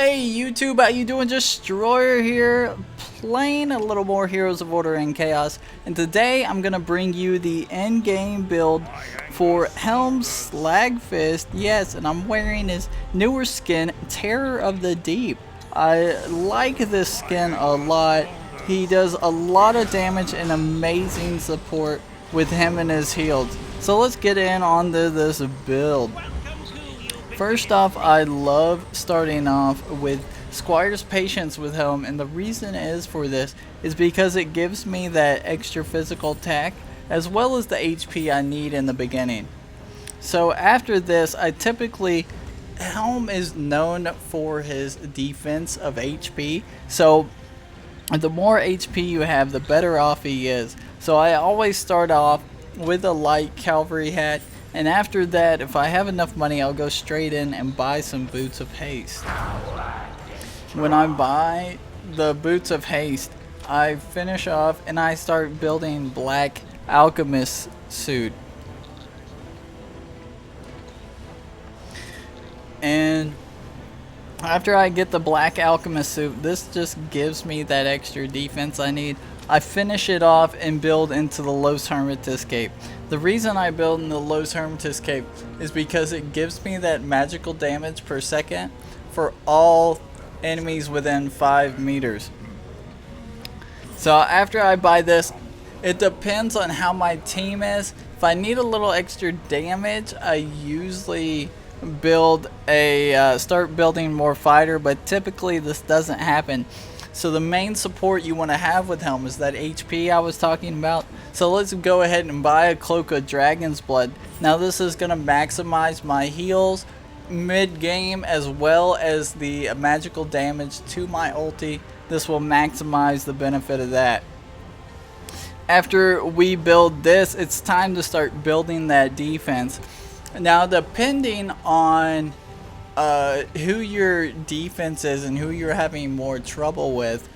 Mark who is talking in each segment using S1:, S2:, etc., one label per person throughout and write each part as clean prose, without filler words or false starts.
S1: Hey YouTube, how you doing? Destroyer here, playing a little more Heroes of Order and Chaos, and today I'm gonna bring you the end-game build for Helmm Slagfist. Yes, and I'm wearing his newer skin, Terror of the Deep. I like this skin a lot. He does a lot of damage and amazing support with him and his heals. So let's get in onto this build. First off, I love starting off with Squire's Patience with Helm, and the reason is for this is because it gives me that extra physical attack as well as the HP I need in the beginning. So after this, I typically, Helm is known for his defense of HP, so the more HP you have, the better off he is. So I always start off with a light cavalry hat, and after that, if I have enough money, I'll go straight in and buy some Boots of Haste. When I buy the Boots of Haste, I finish off and I start building Black Alchemist suit. And after I get the Black Alchemist suit, this just gives me that extra defense I need. I finish it off and build into the Los Hermitis Cape. The reason I build in the Los Hermitis Cape is because it gives me that magical damage per second for all enemies within 5 meters. So after I buy this, it depends on how my team is. If I need a little extra damage, I usually build a start building more fighter, but typically this doesn't happen. So the main support you want to have with Helm is that HP I was talking about. So let's go ahead and buy a Cloak of Dragon's Blood. Now this is going to maximize my heals mid-game as well as the magical damage to my ulti. This will maximize the benefit of that. After we build this, it's time to start building that defense. Now depending on who your defense is and who you're having more trouble with.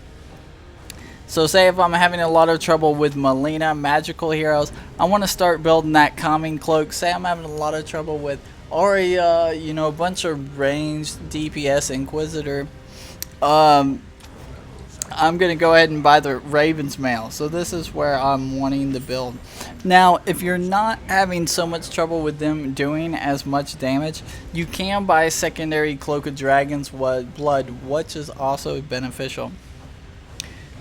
S1: So say if I'm having a lot of trouble with Melina, magical heroes, I want to start building that calming cloak. Say I'm having a lot of trouble with Arya, you know, a bunch of ranged DPS Inquisitor. I'm going to go ahead and buy the Raven's Mail. So this is where I'm wanting to build. Now, if you're not having so much trouble with them doing as much damage, you can buy a secondary Cloak of Dragon's Blood, which is also beneficial.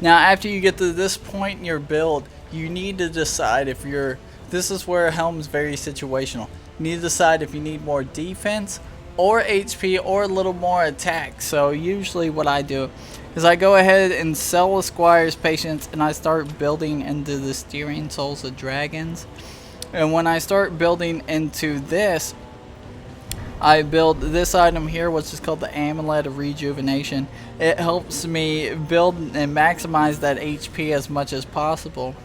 S1: Now, after you get to this point in your build, you need to decide if you're... This is where Helm's very situational. You need to decide if you need more defense or HP or a little more attack. So usually what I do is I go ahead and sell a Squire's Patience and I start building into the Steering Souls of Dragons. And when I start building into this, I build this item here, which is called the Amulet of Rejuvenation. It helps me build and maximize that HP as much as possible.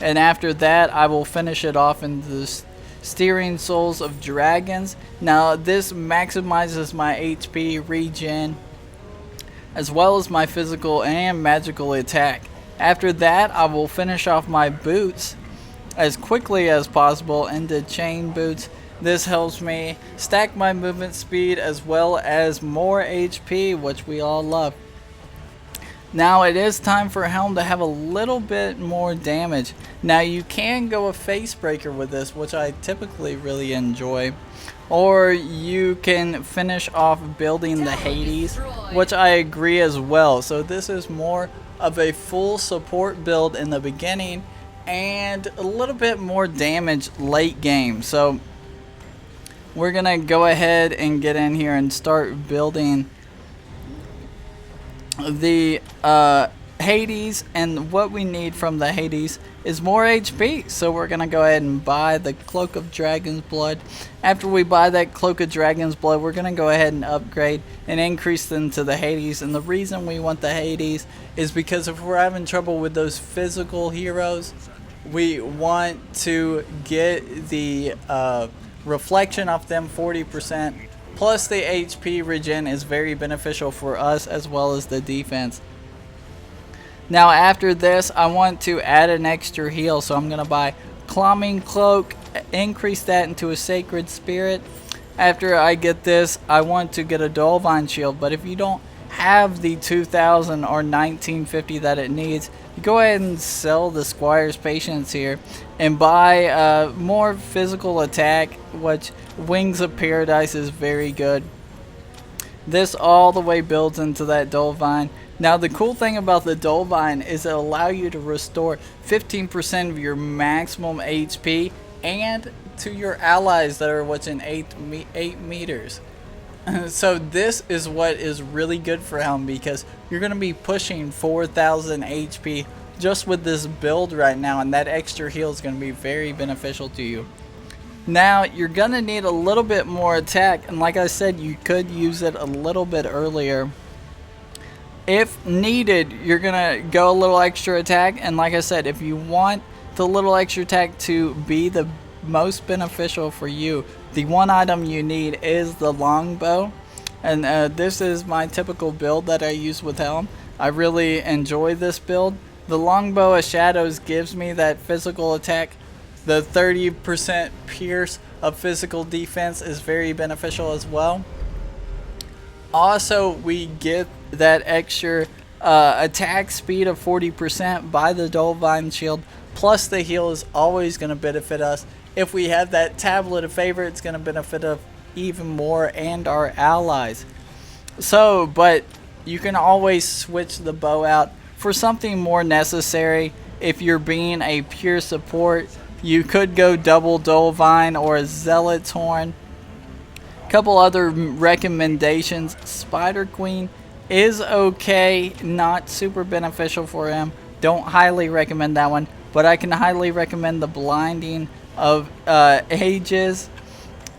S1: And after that, I will finish it off into the Steering Souls of Dragons. Now this maximizes my HP regen as well as my physical and magical attack. After that, I will finish off my boots as quickly as possible into chain boots. This helps me stack my movement speed as well as more HP, which we all love. Now it is time for Helm to have a little bit more damage. Now you can go a face breaker with this, which I typically really enjoy. Or you can finish off building the Hades, which I agree as well. So this is more of a full support build in the beginning and a little bit more damage late game. So we're going to go ahead and get in here and start building the Hades, and what we need from the Hades is more HP. So we're gonna go ahead and buy the Cloak of Dragon's Blood. After we buy that Cloak of Dragon's Blood, we're gonna go ahead and upgrade and increase them to the Hades. And the reason we want the Hades is because if we're having trouble with those physical heroes, we want to get the reflection off them 40%. Plus the HP regen is very beneficial for us as well as the defense. Now after this, I want to add an extra heal, so I'm going to buy Calming Cloak, increase that into a Sacred Spirit. After I get this, I want to get a Dolvine Shield, but if you don't have the 2000 or 1950 that it needs, you go ahead and sell the Squire's Patience here and buy more physical attack, which Wings of Paradise is very good. This all the way builds into that Dolvine. Now the cool thing about the Dolvine is it allows you to restore 15% of your maximum HP and to your allies that are within 8 meters. So this is what is really good for Helmm, because you're going to be pushing 4,000 HP just with this build right now, and that extra heal is going to be very beneficial to you. Now you're going to need a little bit more attack, and like I said, you could use it a little bit earlier. If needed, you're going to go a little extra attack, and like I said, if you want the little extra attack to be the most beneficial for you, the one item you need is the longbow, and this is my typical build that I use with Helmm. I really enjoy this build. The longbow of shadows gives me that physical attack. The 30% pierce of physical defense is very beneficial as well. Also, we get that extra attack speed of 40% by the Dolvine shield, plus the heal is always going to benefit us. If we have that tablet of favor, it's going to benefit us even more and our allies. So, but you can always switch the bow out for something more necessary. If you're being a pure support, you could go double Dolvine or a Zealot's Horn. Couple other recommendations. Spider Queen is okay, not super beneficial for him. Don't highly recommend that one, but I can highly recommend the Blinding of Ages,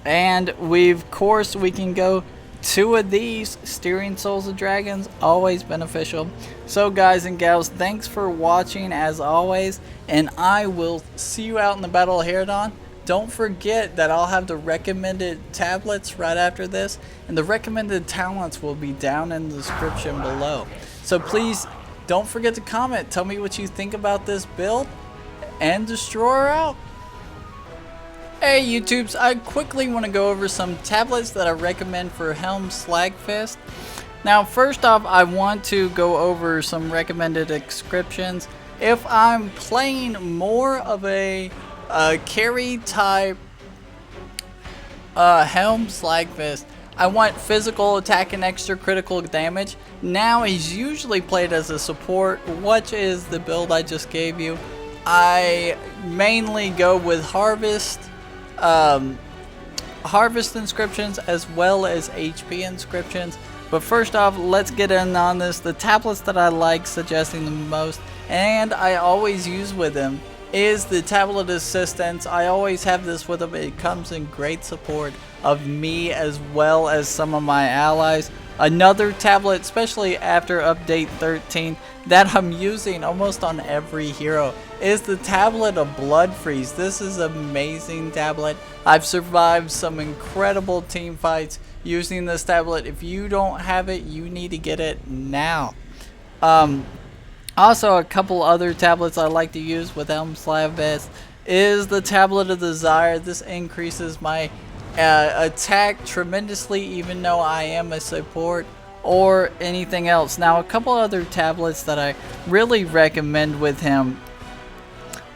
S1: and of course we can go 2 of these. Steering Souls of Dragons, always beneficial. So guys and gals, thanks for watching as always, and I will see you out in the Battle of Herodon. Don't forget that I'll have the recommended tablets right after this, and the recommended talents will be down in the description below. So please don't forget to comment, tell me what you think about this build, and Destroyer out. Hey YouTubes, I quickly want to go over some tablets that I recommend for Helmm Slagfist. Now first off, I want to go over some recommended inscriptions. If I'm playing more of a carry type Helmm Slagfist, I want physical attack and extra critical damage. Now he's usually played as a support, which is the build I just gave you. I mainly go with harvest inscriptions as well as HP inscriptions. But first off, let's get in on this. The tablets that I like suggesting the most, and I always use with them, is the Tablet Assistance. I always have this with them. It comes in great support of me as well as some of my allies. Another tablet, especially after update 13, that I'm using almost on every hero is the Tablet of Blood Freeze. This is an amazing tablet. I've survived some incredible team fights using this tablet. If you don't have it, you need to get it now. Also, a couple other tablets I like to use with Helmm Slagfist is the Tablet of Desire. This increases my attack tremendously, even though I am a support or anything else. Now, a couple other tablets that I really recommend with him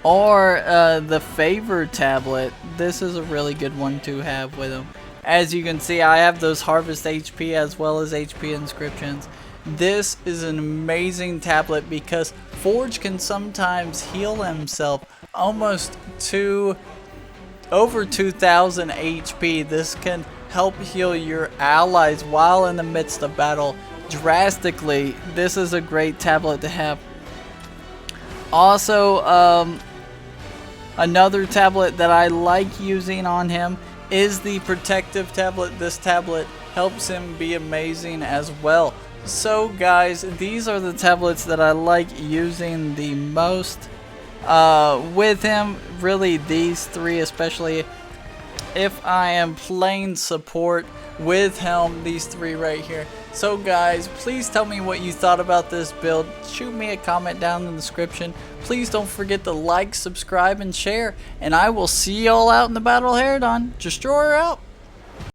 S1: are the Favor tablet. This is a really good one to have with him. As you can see, I have those Harvest HP as well as HP inscriptions. This is an amazing tablet because Forge can sometimes heal himself almost to over 2,000 HP. This can help heal your allies while in the midst of battle drastically. This is a great tablet to have. Also, another tablet that I like using on him is the Protective tablet. This tablet helps him be amazing as well. So guys, these are the tablets that I like using the most with him. Really, these 3, especially if I am playing support with Helmm, these 3 right here. So guys, please tell me what you thought about this build. Shoot me a comment down in the description. Please don't forget to like, subscribe, and share. And I will see y'all out in the Battle of Herodon. Destroyer out.